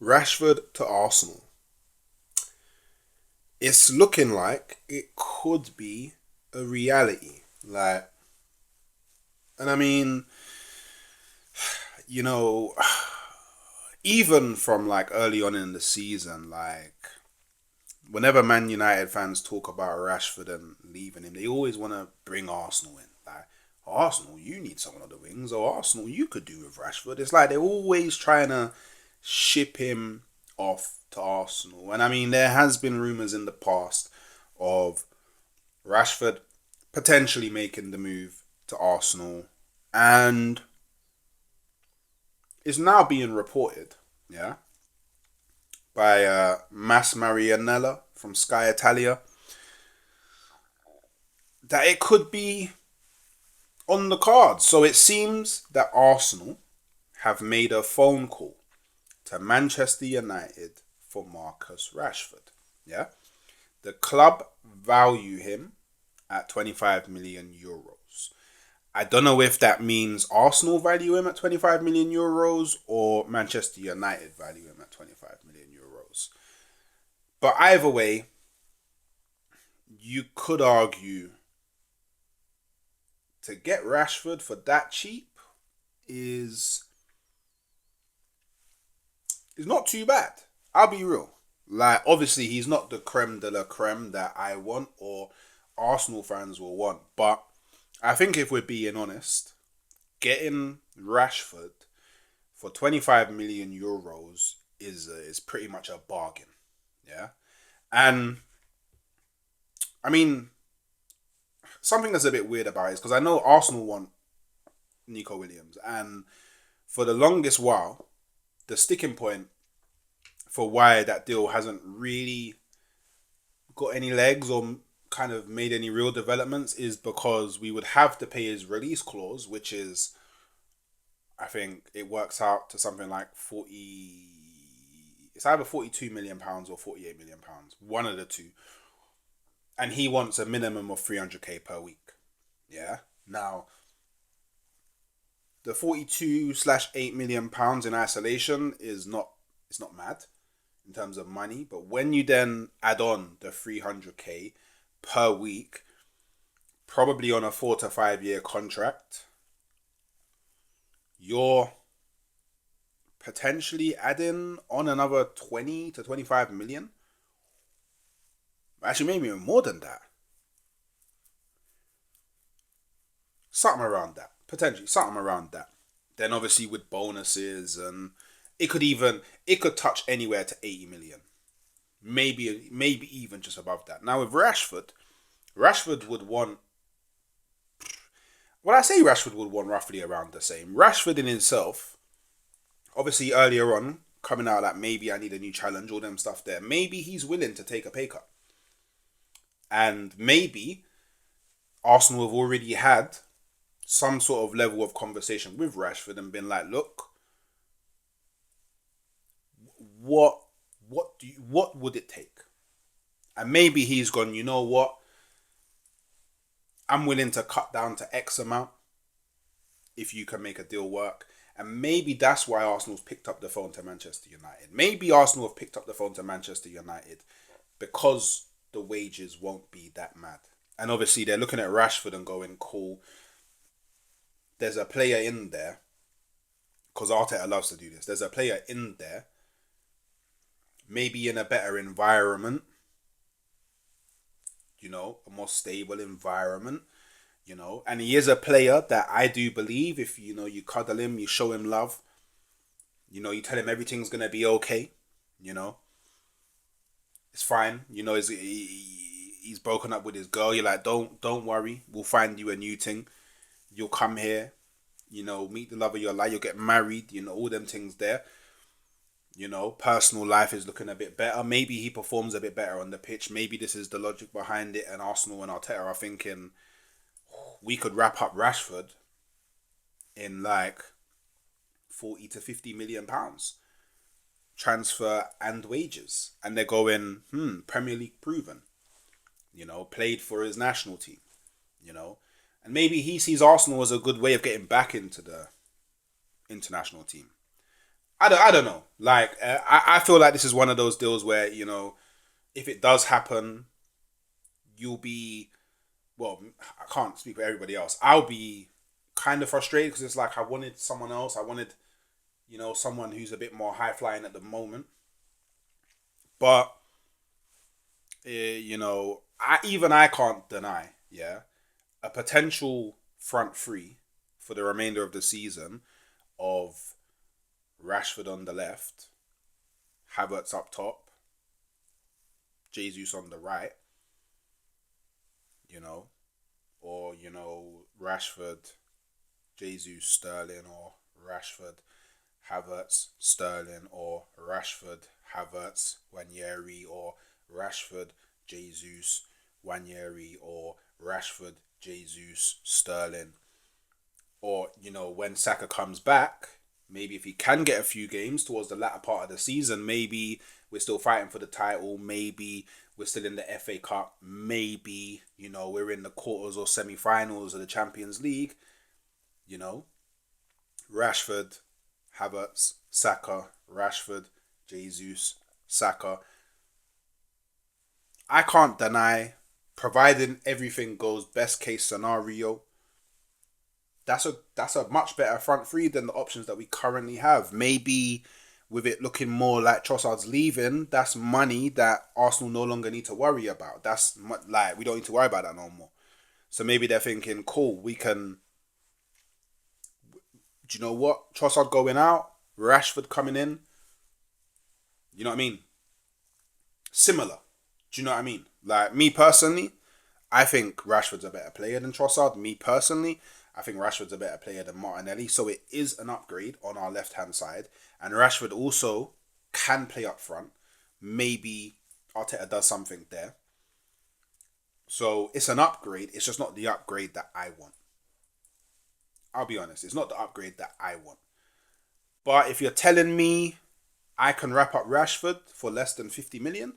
Rashford to Arsenal. It's looking like it could be a reality. And I mean, you know, even from early on in the season, whenever Man United fans talk about Rashford and leaving him, they always want to bring Arsenal in. Arsenal, you need someone on the wings, or Arsenal, you could do with Rashford. It's like they're always trying to ship him off to Arsenal. And I mean, there has been rumours in the past of Rashford potentially making the move to Arsenal, and it's now being reported, yeah, by Mass Marianella from Sky Italia that it could be on the cards. So it seems that Arsenal have made a phone call to Manchester United for Marcus Rashford. Yeah, the club value him at 25 million euros. I don't know if that means Arsenal value him at 25 million euros or Manchester United value him at 25 million euros. But either way, you could argue to get Rashford for that cheap is not too bad. I'll be real. Obviously, he's not the creme de la creme that I want or Arsenal fans will want. But I think if we're being honest, getting Rashford for 25 million euros is pretty much a bargain. Yeah. And I mean, something that's a bit weird about it is because I know Arsenal want Nico Williams. And for the longest while, the sticking point for why that deal hasn't really got any legs or kind of made any real developments is because we would have to pay his release clause, which is, I think it works out to something like 40. It's either £42 million or £48 million, one of the two. And he wants a minimum of 300k per week. Yeah. Now, the 42/8 million pounds in isolation is not, it's not mad in terms of money, but when you then add on the 300k per week, probably on a 4 to 5 year contract, you're potentially adding on another 20 to 25 million. Actually, maybe even more than that. Something around that. Potentially, something around that. Then obviously with bonuses, and it could touch anywhere to 80 million. Maybe even just above that. Now with Rashford would want, well, I say Rashford would want roughly around the same. Rashford in himself, obviously earlier on, coming out like maybe I need a new challenge, all them stuff there. Maybe he's willing to take a pay cut. And maybe Arsenal have already had some sort of level of conversation with Rashford and been like, look, what what would it take? And maybe he's gone, you know what? I'm willing to cut down to X amount if you can make a deal work. And maybe that's why Arsenal's picked up the phone to Manchester United. Maybe Arsenal have picked up the phone to Manchester United because the wages won't be that mad. And obviously they're looking at Rashford and going, cool, there's a player in there, because Arteta loves to do this. There's a player in there, maybe in a better environment, a more stable environment, and he is a player that I do believe if, you cuddle him, you show him love, you tell him everything's going to be okay, you know, it's fine, he's broken up with his girl, you're like, don't worry, we'll find you a new thing, you'll come here, meet the love of your life, you'll get married, all them things there. Personal life is looking a bit better. Maybe he performs a bit better on the pitch. Maybe this is the logic behind it, and Arsenal and Arteta are thinking we could wrap up Rashford in like 40 to 50 million pounds transfer and wages, and they're going, Premier League proven, played for his national team, and maybe he sees Arsenal as a good way of getting back into the international team. I don't know. Like, I feel like this is one of those deals where, you know, if it does happen, you'll be, well, I can't speak for everybody else. I'll be kind of frustrated because it's like I wanted someone else. I wanted, you know, someone who's a bit more high flying at the moment. But, you know, I can't deny, yeah, a potential front three for the remainder of the season of Rashford on the left, Havertz up top, Jesus on the right, you know, or, you know, Rashford, Jesus, Sterling, or Rashford, Havertz, Sterling, or Rashford, Havertz, Wanyeri, or Rashford, Jesus, Wanyeri, or Rashford, Jesus, Sterling. Or, you know, when Saka comes back, maybe if he can get a few games towards the latter part of the season, maybe we're still fighting for the title, maybe we're still in the FA Cup, maybe, you know, we're in the quarters or semi-finals of the Champions League, you know, Rashford, Havertz, Saka, Rashford, Jesus, Saka. I can't deny, providing everything goes best case scenario, that's a much better front three than the options that we currently have. Maybe with it looking more like Trossard's leaving, that's money that Arsenal no longer need to worry about. Like we don't need to worry about that no more. So maybe they're thinking, cool, we can. Do you know what? Trossard going out, Rashford coming in. You know what I mean? Similar. Do you know what I mean? Like me personally, I think Rashford's a better player than Trossard. Me personally, I think Rashford's a better player than Martinelli. So it is an upgrade on our left hand side. And Rashford also can play up front. Maybe Arteta does something there. So it's an upgrade. It's just not the upgrade that I want. I'll be honest. It's not the upgrade that I want. But if you're telling me I can wrap up Rashford for less than 50 million,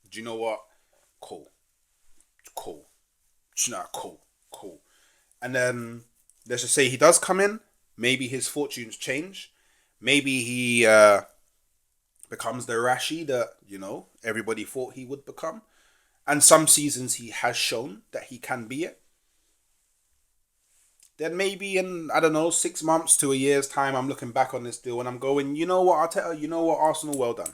do you know what? Cool. Cool. Do you know, cool. Cool. And then let's just say he does come in. Maybe his fortunes change. Maybe he becomes the Rashi that, you know, everybody thought he would become. And some seasons he has shown that he can be it. Then maybe in, I don't know, 6 months to a year's time, I'm looking back on this deal and I'm going, you know what, Arteta, you know what, Arsenal, well done.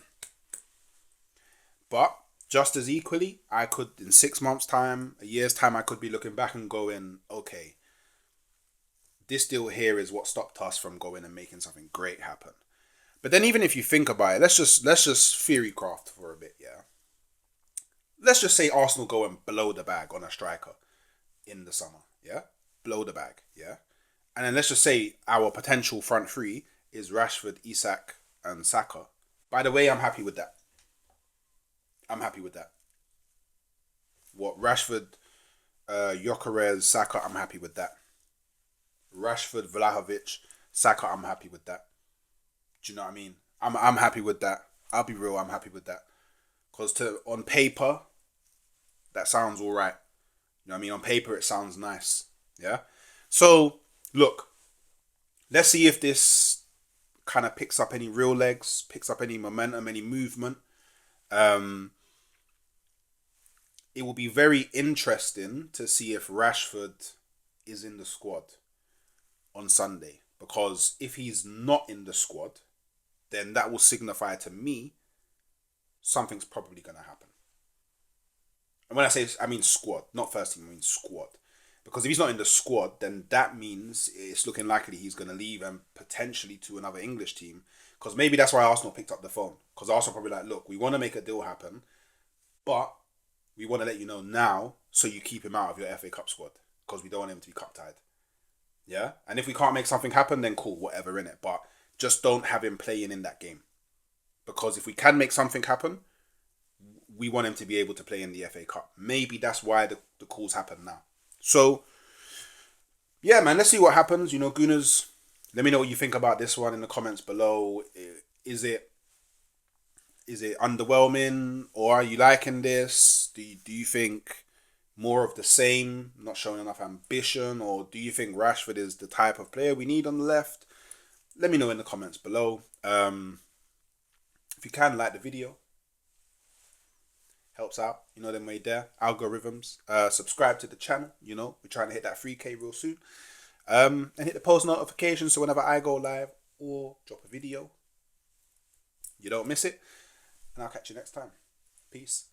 But just as equally, I could, in 6 months' time, a year's time, I could be looking back and going, okay, this deal here is what stopped us from going and making something great happen. But then even if you think about it, let's just theory craft for a bit, yeah. Let's just say Arsenal go and blow the bag on a striker in the summer, yeah? Blow the bag, yeah? And then let's just say our potential front three is Rashford, Isak, and Saka. By the way, I'm happy with that. I'm happy with that. What Rashford, Gyökeres, Saka, I'm happy with that. Rashford, Vlahovic, Saka, I'm happy with that. Do you know what I mean? I'm happy with that. I'll be real, I'm happy with that. Because to on paper, that sounds all right. You know what I mean? On paper, it sounds nice. Yeah? So, look, let's see if this kind of picks up any real legs, picks up any momentum, any movement. Um, it will be very interesting to see if Rashford is in the squad on Sunday. Because if he's not in the squad, then that will signify to me something's probably going to happen. And when I say, I mean squad, not first team, I mean squad. Because if he's not in the squad, then that means it's looking likely he's going to leave and potentially to another English team. Because maybe that's why Arsenal picked up the phone. Because Arsenal probably like, look, we want to make a deal happen, but we want to let you know now so you keep him out of your FA Cup squad. Because we don't want him to be cup tied. Yeah? And if we can't make something happen, then cool, whatever in it. But just don't have him playing in that game. Because if we can make something happen, we want him to be able to play in the FA Cup. Maybe that's why the calls happen now. So, yeah, man, let's see what happens. You know, Gooners, let me know what you think about this one in the comments below. Is it underwhelming or are you liking this? Do you think more of the same, not showing enough ambition, or do you think Rashford is the type of player we need on the left? Let me know in the comments below. If you can, like the video, helps out. You know them way there. Algorithms. Subscribe to the channel. You know we're trying to hit that 3K real soon. And hit the post notifications so whenever I go live or drop a video, you don't miss it. And I'll catch you next time. Peace.